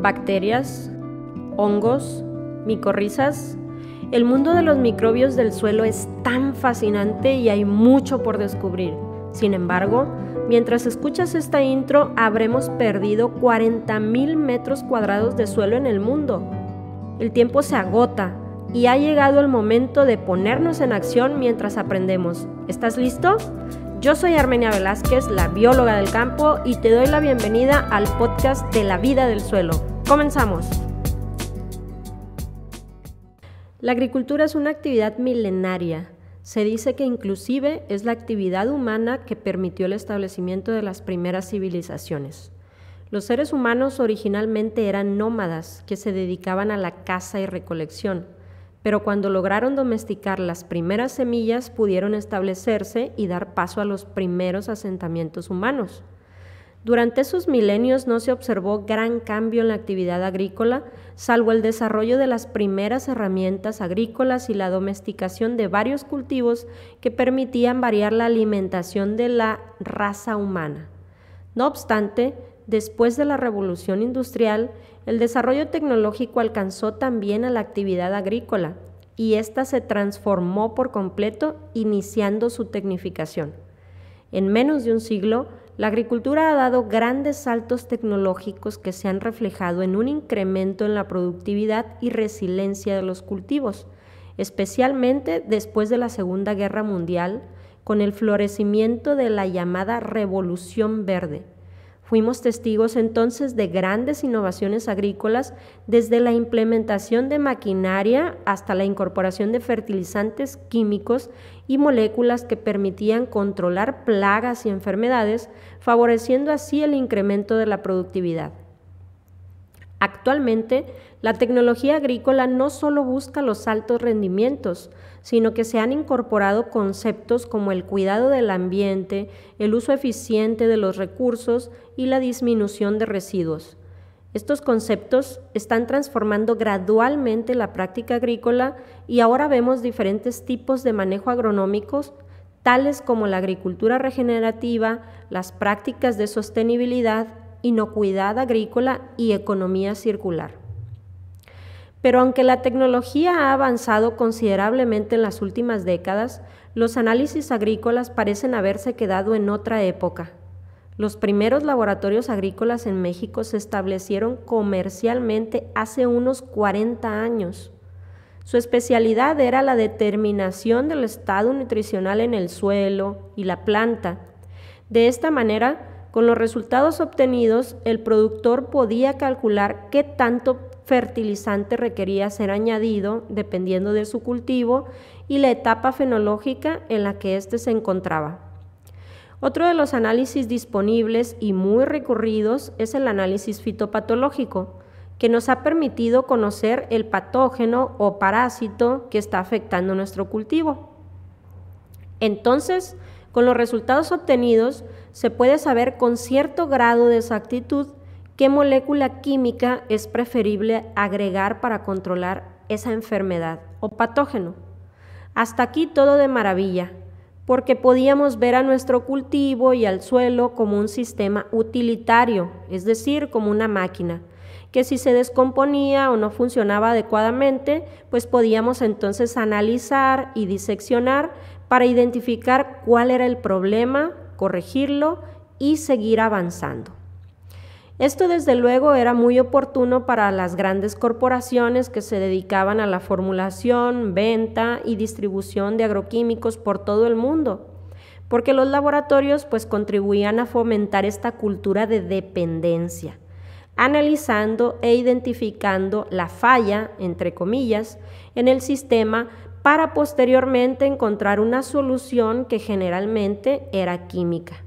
bacterias, hongos, micorrizas. El mundo de los microbios del suelo es tan fascinante y hay mucho por descubrir. Sin embargo, mientras escuchas esta intro, habremos perdido 40,000 metros cuadrados de suelo en el mundo. El tiempo se agota y ha llegado el momento de ponernos en acción mientras aprendemos. ¿Estás listo? Yo soy Armenia Velázquez, la bióloga del campo, y te doy la bienvenida al podcast de la vida del suelo. ¡Comenzamos! La agricultura es una actividad milenaria. Se dice que inclusive es la actividad humana que permitió el establecimiento de las primeras civilizaciones. Los seres humanos originalmente eran nómadas que se dedicaban a la caza y recolección, pero cuando lograron domesticar las primeras semillas pudieron establecerse y dar paso a los primeros asentamientos humanos. Durante esos milenios no se observó gran cambio en la actividad agrícola, salvo el desarrollo de las primeras herramientas agrícolas y la domesticación de varios cultivos que permitían variar la alimentación de la raza humana. No obstante, después de la Revolución Industrial, el desarrollo tecnológico alcanzó también a la actividad agrícola y ésta se transformó por completo, iniciando su tecnificación. En menos de un siglo, la agricultura ha dado grandes saltos tecnológicos que se han reflejado en un incremento en la productividad y resiliencia de los cultivos, especialmente después de la Segunda Guerra Mundial, con el florecimiento de la llamada Revolución Verde. Fuimos testigos entonces de grandes innovaciones agrícolas, desde la implementación de maquinaria hasta la incorporación de fertilizantes químicos y moléculas que permitían controlar plagas y enfermedades, favoreciendo así el incremento de la productividad. Actualmente, la tecnología agrícola no solo busca los altos rendimientos, sino que se han incorporado conceptos como el cuidado del ambiente, el uso eficiente de los recursos y la disminución de residuos. Estos conceptos están transformando gradualmente la práctica agrícola y ahora vemos diferentes tipos de manejo agronómicos, tales como la agricultura regenerativa, las prácticas de sostenibilidad, inocuidad agrícola y economía circular. Pero aunque la tecnología ha avanzado considerablemente en las últimas décadas, los análisis agrícolas parecen haberse quedado en otra época. Los primeros laboratorios agrícolas en México se establecieron comercialmente hace unos 40 años. Su especialidad era la determinación del estado nutricional en el suelo y la planta. De esta manera, con los resultados obtenidos, el productor podía calcular qué tanto fertilizante requería ser añadido dependiendo de su cultivo y la etapa fenológica en la que éste se encontraba. Otro de los análisis disponibles y muy recurridos es el análisis fitopatológico, que nos ha permitido conocer el patógeno o parásito que está afectando nuestro cultivo. Entonces, con los resultados obtenidos, se puede saber con cierto grado de exactitud qué molécula química es preferible agregar para controlar esa enfermedad o patógeno. Hasta aquí todo de maravilla, porque podíamos ver a nuestro cultivo y al suelo como un sistema utilitario, es decir, como una máquina, que si se descomponía o no funcionaba adecuadamente, pues podíamos entonces analizar y diseccionar para identificar cuál era el problema, corregirlo y seguir avanzando. Esto desde luego era muy oportuno para las grandes corporaciones que se dedicaban a la formulación, venta y distribución de agroquímicos por todo el mundo, porque los laboratorios pues contribuían a fomentar esta cultura de dependencia, analizando e identificando la falla, entre comillas, en el sistema para posteriormente encontrar una solución que generalmente era química.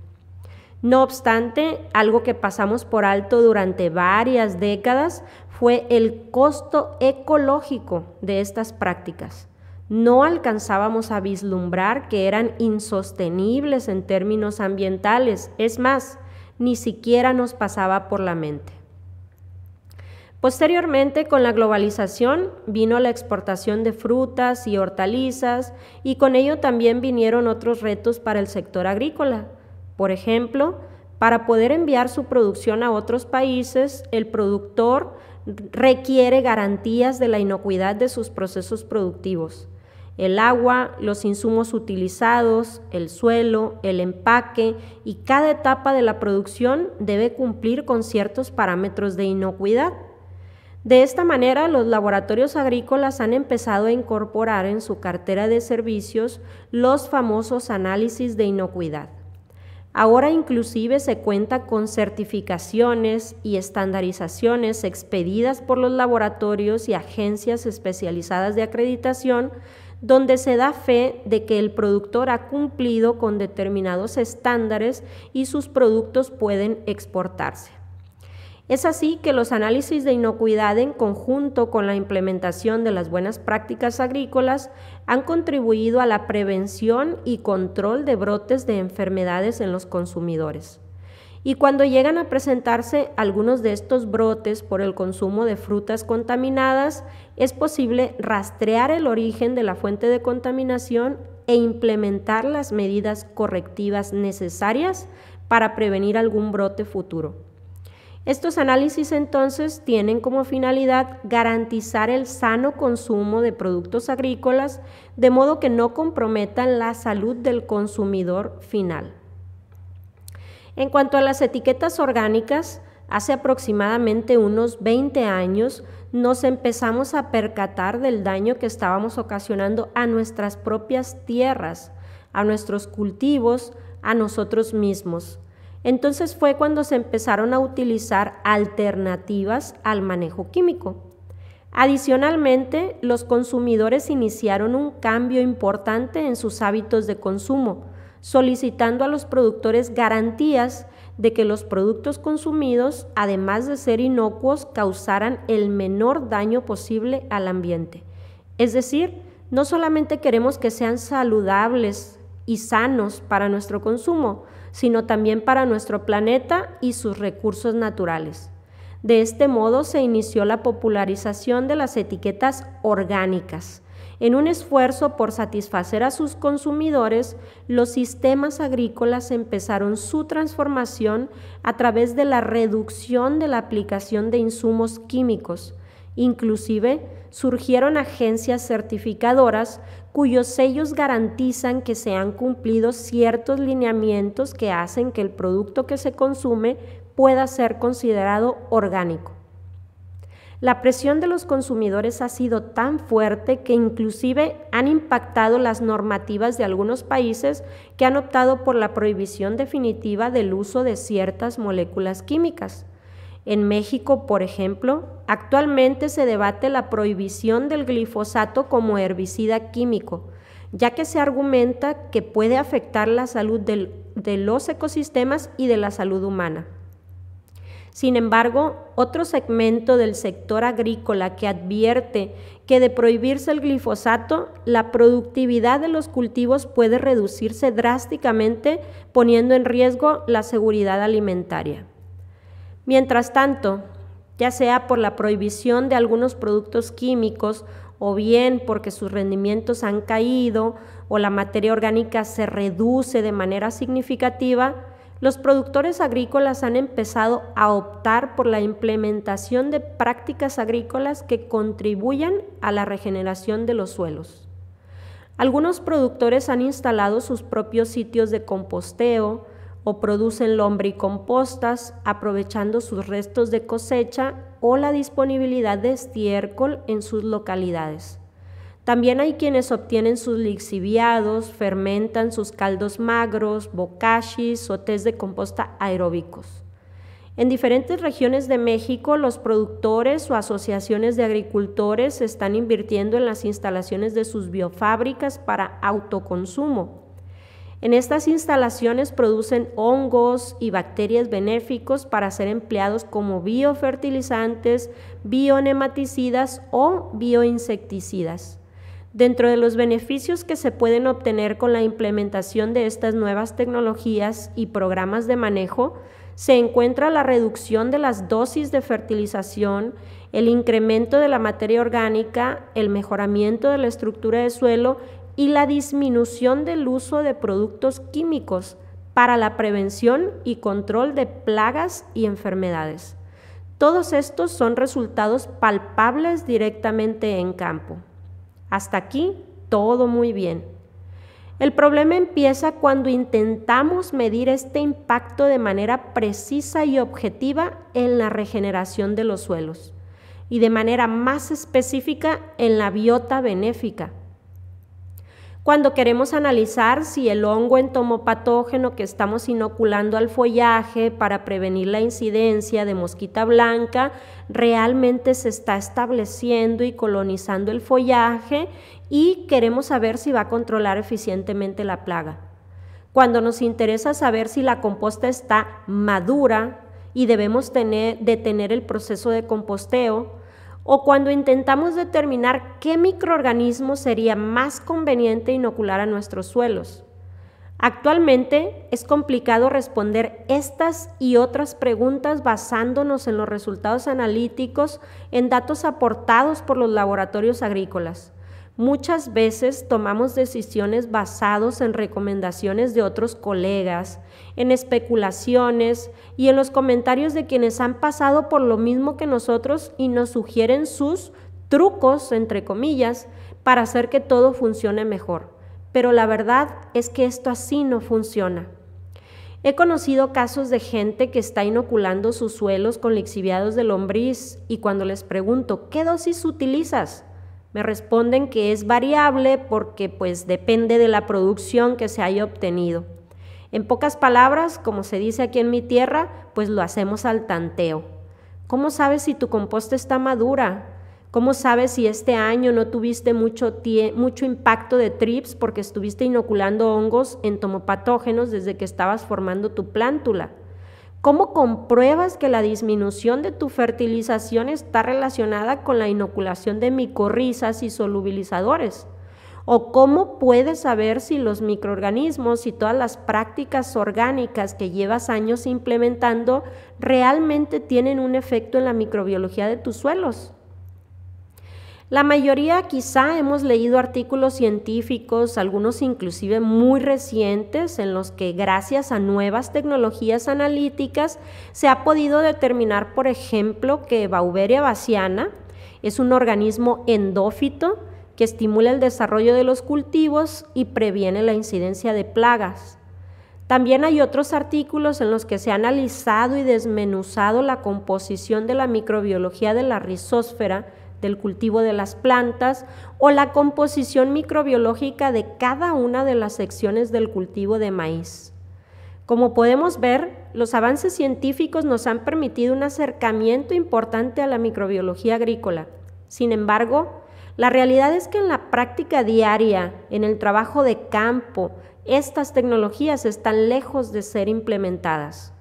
No obstante, algo que pasamos por alto durante varias décadas fue el costo ecológico de estas prácticas. No alcanzábamos a vislumbrar que eran insostenibles en términos ambientales, es más, ni siquiera nos pasaba por la mente. Posteriormente, con la globalización, vino la exportación de frutas y hortalizas y con ello también vinieron otros retos para el sector agrícola. Por ejemplo, Para poder enviar su producción a otros países, el productor requiere garantías de la inocuidad de sus procesos productivos. El agua, los insumos utilizados, el suelo, el empaque y cada etapa de la producción debe cumplir con ciertos parámetros de inocuidad. De esta manera, los laboratorios agrícolas han empezado a incorporar en su cartera de servicios los famosos análisis de inocuidad. Ahora inclusive se cuenta con certificaciones y estandarizaciones expedidas por los laboratorios y agencias especializadas de acreditación, donde se da fe de que el productor ha cumplido con determinados estándares y sus productos pueden exportarse. Es así que los análisis de inocuidad, en conjunto con la implementación de las buenas prácticas agrícolas, han contribuido a la prevención y control de brotes de enfermedades en los consumidores. Y cuando llegan a presentarse algunos de estos brotes por el consumo de frutas contaminadas, es posible rastrear el origen de la fuente de contaminación e implementar las medidas correctivas necesarias para prevenir algún brote futuro. Estos análisis entonces tienen como finalidad garantizar el sano consumo de productos agrícolas de modo que no comprometan la salud del consumidor final. En cuanto a las etiquetas orgánicas, hace aproximadamente unos 20 años nos empezamos a percatar del daño que estábamos ocasionando a nuestras propias tierras, a nuestros cultivos, a nosotros mismos. Entonces fue cuando se empezaron a utilizar alternativas al manejo químico. Adicionalmente, los consumidores iniciaron un cambio importante en sus hábitos de consumo, solicitando a los productores garantías de que los productos consumidos, además de ser inocuos, causaran el menor daño posible al ambiente. Es decir, no solamente queremos que sean saludables y sanos para nuestro consumo, sino también para nuestro planeta y sus recursos naturales. De este modo se inició la popularización de las etiquetas orgánicas. En un esfuerzo por satisfacer a sus consumidores, los sistemas agrícolas empezaron su transformación a través de la reducción de la aplicación de insumos químicos. Inclusive, surgieron agencias certificadoras cuyos sellos garantizan que se han cumplido ciertos lineamientos que hacen que el producto que se consume pueda ser considerado orgánico. La presión de los consumidores ha sido tan fuerte que inclusive han impactado las normativas de algunos países que han optado por la prohibición definitiva del uso de ciertas moléculas químicas. En México, por ejemplo, actualmente se debate la prohibición del glifosato como herbicida químico, ya que se argumenta que puede afectar la salud de los ecosistemas y de la salud humana. Sin embargo, otro segmento del sector agrícola que advierte que de prohibirse el glifosato, la productividad de los cultivos puede reducirse drásticamente, poniendo en riesgo la seguridad alimentaria. Mientras tanto, ya sea por la prohibición de algunos productos químicos o bien porque sus rendimientos han caído o la materia orgánica se reduce de manera significativa, los productores agrícolas han empezado a optar por la implementación de prácticas agrícolas que contribuyan a la regeneración de los suelos. Algunos productores han instalado sus propios sitios de composteo o producen lombricompostas aprovechando sus restos de cosecha o la disponibilidad de estiércol en sus localidades. También hay quienes obtienen sus lixiviados, fermentan sus caldos magros, bokashis o tés de composta aeróbicos. En diferentes regiones de México, los productores o asociaciones de agricultores están invirtiendo en las instalaciones de sus biofábricas para autoconsumo. En estas instalaciones producen hongos y bacterias benéficos para ser empleados como biofertilizantes, bionematicidas o bioinsecticidas. Dentro de los beneficios que se pueden obtener con la implementación de estas nuevas tecnologías y programas de manejo, se encuentra la reducción de las dosis de fertilización, el incremento de la materia orgánica, el mejoramiento de la estructura de suelo y la disminución del uso de productos químicos, para la prevención y control de plagas y enfermedades. Todos estos son resultados palpables directamente en campo. Hasta aquí, todo muy bien. El problema empieza cuando intentamos medir este impacto de manera precisa y objetiva en la regeneración de los suelos y de manera más específica en la biota benéfica. Cuando queremos analizar si el hongo entomopatógeno que estamos inoculando al follaje para prevenir la incidencia de mosquita blanca realmente se está estableciendo y colonizando el follaje y queremos saber si va a controlar eficientemente la plaga. Cuando nos interesa saber si la composta está madura y debemos detener el proceso de composteo, o cuando intentamos determinar qué microorganismo sería más conveniente inocular a nuestros suelos. Actualmente es complicado responder estas y otras preguntas basándonos en los resultados analíticos en datos aportados por los laboratorios agrícolas. Muchas veces tomamos decisiones basadas en recomendaciones de otros colegas, en especulaciones y en los comentarios de quienes han pasado por lo mismo que nosotros y nos sugieren sus trucos, entre comillas, para hacer que todo funcione mejor. Pero la verdad es que esto así no funciona. He conocido casos de gente que está inoculando sus suelos con lixiviados de lombriz y cuando les pregunto, ¿qué dosis utilizas?, me responden que es variable porque pues depende de la producción que se haya obtenido. En pocas palabras, como se dice aquí en mi tierra, pues lo hacemos al tanteo. ¿Cómo sabes si tu composta está madura? ¿Cómo sabes si este año no tuviste mucho impacto de trips porque estuviste inoculando hongos entomopatógenos desde que estabas formando tu plántula? ¿Cómo compruebas que la disminución de tu fertilización está relacionada con la inoculación de micorrizas y solubilizadores? ¿O cómo puedes saber si los microorganismos y todas las prácticas orgánicas que llevas años implementando realmente tienen un efecto en la microbiología de tus suelos? La mayoría quizá hemos leído artículos científicos, algunos inclusive muy recientes, en los que gracias a nuevas tecnologías analíticas se ha podido determinar, por ejemplo, que Beauveria bassiana es un organismo endófito que estimula el desarrollo de los cultivos y previene la incidencia de plagas. También hay otros artículos en los que se ha analizado y desmenuzado la composición de la microbiología de la rizósfera, del cultivo de las plantas o la composición microbiológica de cada una de las secciones del cultivo de maíz. Como podemos ver, los avances científicos nos han permitido un acercamiento importante a la microbiología agrícola. Sin embargo, la realidad es que en la práctica diaria, en el trabajo de campo, estas tecnologías están lejos de ser implementadas.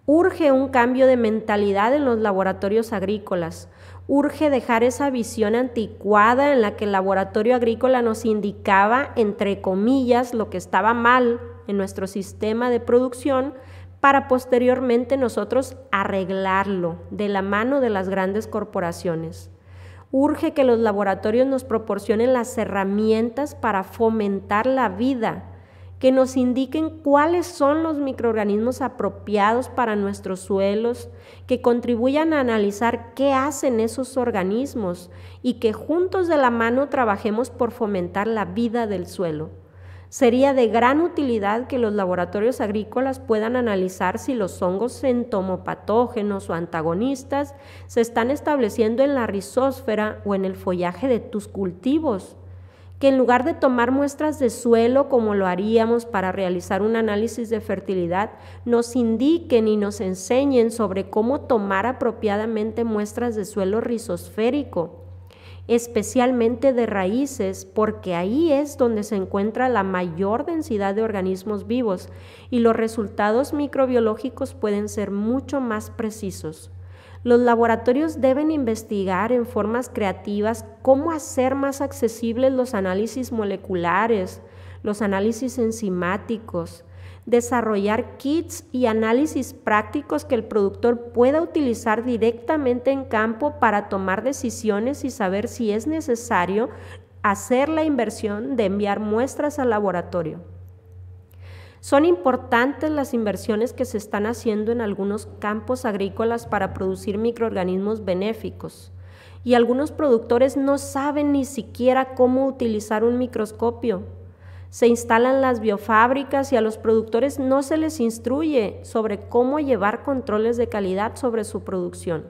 Urge un cambio de mentalidad en los laboratorios agrícolas. Urge dejar esa visión anticuada en la que el laboratorio agrícola nos indicaba, entre comillas, lo que estaba mal en nuestro sistema de producción para posteriormente nosotros arreglarlo de la mano de las grandes corporaciones. Urge que los laboratorios nos proporcionen las herramientas para fomentar la vida, que nos indiquen cuáles son los microorganismos apropiados para nuestros suelos, que contribuyan a analizar qué hacen esos organismos y que juntos de la mano trabajemos por fomentar la vida del suelo. Sería de gran utilidad que los laboratorios agrícolas puedan analizar si los hongos entomopatógenos o antagonistas se están estableciendo en la rizósfera o en el follaje de tus cultivos. Que en lugar de tomar muestras de suelo como lo haríamos para realizar un análisis de fertilidad, nos indiquen y nos enseñen sobre cómo tomar apropiadamente muestras de suelo rizosférico, especialmente de raíces, porque ahí es donde se encuentra la mayor densidad de organismos vivos y los resultados microbiológicos pueden ser mucho más precisos. Los laboratorios deben investigar en formas creativas cómo hacer más accesibles los análisis moleculares, los análisis enzimáticos, desarrollar kits y análisis prácticos que el productor pueda utilizar directamente en campo para tomar decisiones y saber si es necesario hacer la inversión de enviar muestras al laboratorio. Son importantes las inversiones que se están haciendo en algunos campos agrícolas para producir microorganismos benéficos, y algunos productores no saben ni siquiera cómo utilizar un microscopio. Se instalan las biofábricas y a los productores no se les instruye sobre cómo llevar controles de calidad sobre su producción.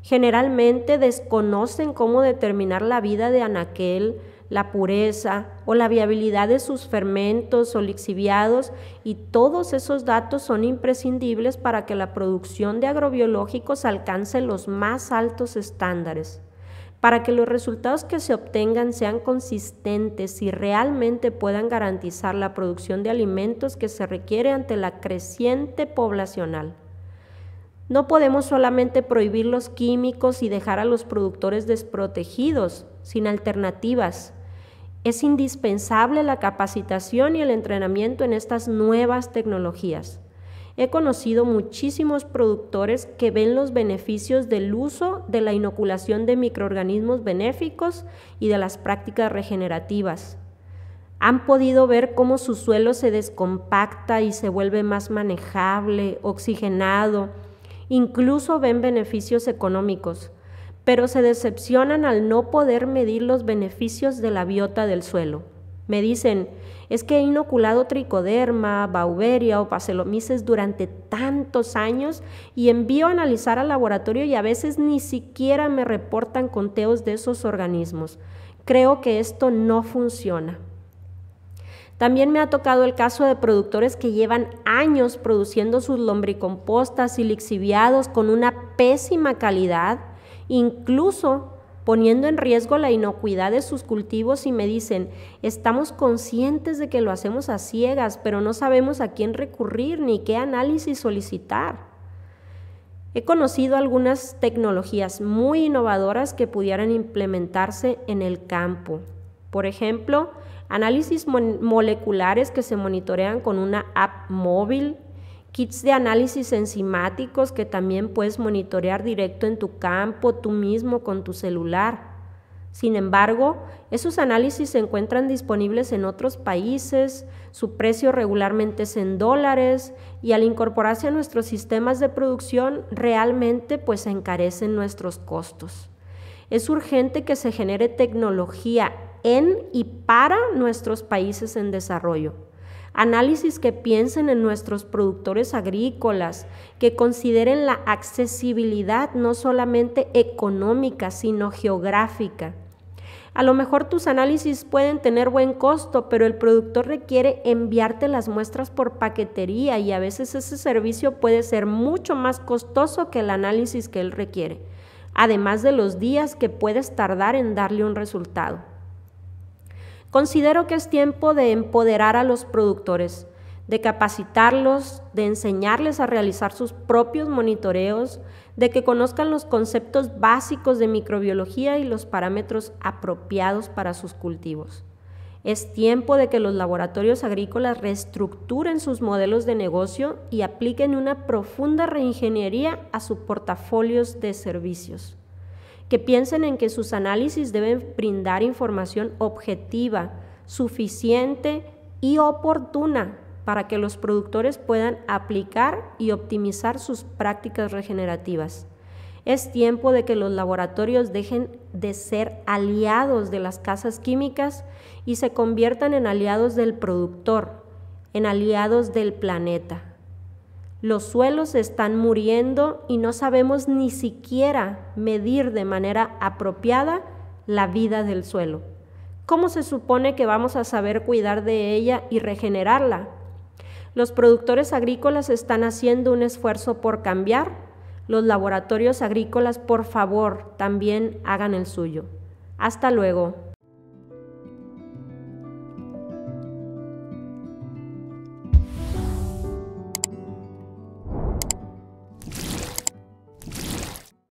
Generalmente desconocen cómo determinar la vida de anaquel, la pureza o la viabilidad de sus fermentos o lixiviados, y todos esos datos son imprescindibles para que la producción de agrobiológicos alcance los más altos estándares. Para que los resultados que se obtengan sean consistentes y realmente puedan garantizar la producción de alimentos que se requiere ante la creciente poblacional. No podemos solamente prohibir los químicos y dejar a los productores desprotegidos, sin alternativas. Es indispensable la capacitación y el entrenamiento en estas nuevas tecnologías. He conocido muchísimos productores que ven los beneficios del uso de la inoculación de microorganismos benéficos y de las prácticas regenerativas. Han podido ver cómo su suelo se descompacta y se vuelve más manejable, oxigenado. Incluso ven beneficios económicos, pero se decepcionan al no poder medir los beneficios de la biota del suelo. Me dicen, es que he inoculado tricoderma, Beauveria o Paxillomyces durante tantos años y envío a analizar al laboratorio y a veces ni siquiera me reportan conteos de esos organismos. Creo que esto no funciona. También me ha tocado el caso de productores que llevan años produciendo sus lombricompostas y lixiviados con una pésima calidad, incluso poniendo en riesgo la inocuidad de sus cultivos, y me dicen, estamos conscientes de que lo hacemos a ciegas, pero no sabemos a quién recurrir ni qué análisis solicitar. He conocido algunas tecnologías muy innovadoras que pudieran implementarse en el campo. Por ejemplo, análisis moleculares que se monitorean con una app móvil, kits de análisis enzimáticos que también puedes monitorear directo en tu campo, tú mismo con tu celular. Sin embargo, esos análisis se encuentran disponibles en otros países, su precio regularmente es en dólares, y al incorporarse a nuestros sistemas de producción realmente pues encarecen nuestros costos. Es urgente que se genere tecnología en y para nuestros países en desarrollo. Análisis que piensen en nuestros productores agrícolas, que consideren la accesibilidad no solamente económica, sino geográfica. A lo mejor tus análisis pueden tener buen costo, pero el productor requiere enviarte las muestras por paquetería y a veces ese servicio puede ser mucho más costoso que el análisis que él requiere, además de los días que puedes tardar en darle un resultado. Considero que es tiempo de empoderar a los productores, de capacitarlos, de enseñarles a realizar sus propios monitoreos, de que conozcan los conceptos básicos de microbiología y los parámetros apropiados para sus cultivos. Es tiempo de que los laboratorios agrícolas reestructuren sus modelos de negocio y apliquen una profunda reingeniería a sus portafolios de servicios. Que piensen en que sus análisis deben brindar información objetiva, suficiente y oportuna para que los productores puedan aplicar y optimizar sus prácticas regenerativas. Es tiempo de que los laboratorios dejen de ser aliados de las casas químicas y se conviertan en aliados del productor, en aliados del planeta. Los suelos están muriendo y no sabemos ni siquiera medir de manera apropiada la vida del suelo. ¿Cómo se supone que vamos a saber cuidar de ella y regenerarla? Los productores agrícolas están haciendo un esfuerzo por cambiar. Los laboratorios agrícolas, por favor, también hagan el suyo. Hasta luego.